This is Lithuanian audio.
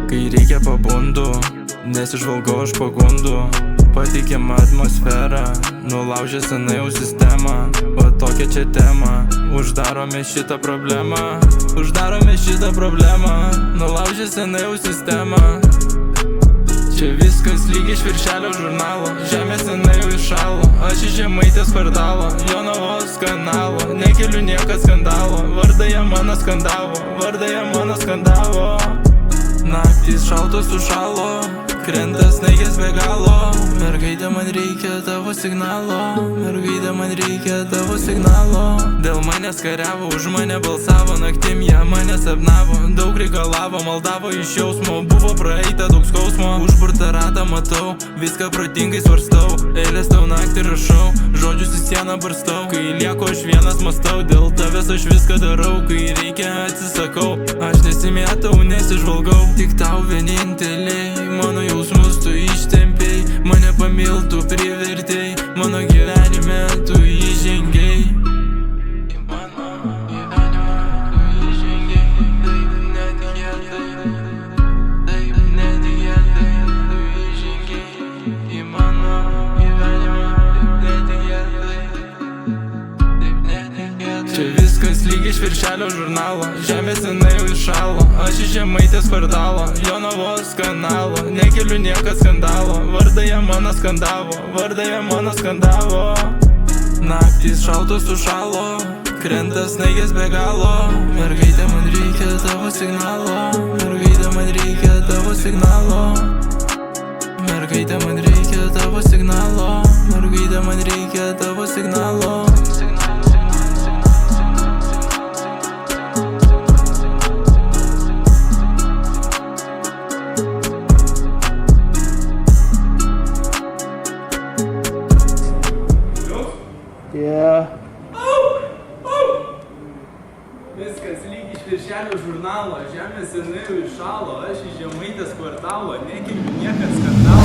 Kai reikia pabundu, nesižvalgau aš pagundų. Patikima atmosfera, nulaužė senai jau sistemą. O tokia čia tema, uždarome šitą problemą. Uždarome šitą problemą, nulaužė senai jau sistemą. Čia viskas lyg iš viršelio žurnalo, žemė senai jau iššalo. Aš iš Žemaitės kvartalo, Jonavos kanalo. Nekeliu niekad skandalo, vardai jie mano skandavo, vardai jie mano skandavo. Naktys šaltos sušalo, krenta snaigės be galo. Mergaitė, man reikia tavo signalo, mergaitė, man reikia tavo signalo. Dėl manęs kariavo, už mane balsavo, naktim jie mane sapnavo. Daug reikalavo, maldavo iš jausmo, buvo praeita daug skausmo. Užburtą ratą matau, viską protingai svarstau. Eilės tau naktį rašau, žodžius į sieną barstau. Kai lieku aš vienas mastau, dėl tavęs aš viską darau. Kai reikia atsisakau, aš nesimėtau, nesižvalgau. Tik tau vieninteliai, mano jausmus tu ištempei. Mane pamiltų privertei, mano gyvenime tu įžengiai. Į mano gyvenimą tu įžengiai. Taip netikėtai, taip netikėtai tu įžengiai. Į mano gyvenimą taip netikėtai, taip netikėtai. Čia viskas lyg iš viršelio žurnalo, žemė senai jau iššalo. Aš iš Žemaitės kvartalo, Jonavos kanalo. Nekeliu niekad skandalo, vardai jie mano skandavo, vardai jie mano skandavo. Naktys šaltos sušalo, krenta snaigės be galo. Mergaitė, man reikia tavo signalo, mergaitė, man reikia tavo signalo. Mergaitė, man reikia tavo signalo, mergaitė, man reikia tavo signalo. Viskas lyg iš viršelio žurnalo, žemė senai jau iššalo. Aš iš Žemaitės kvartalo, nekeliu niekad skandalo.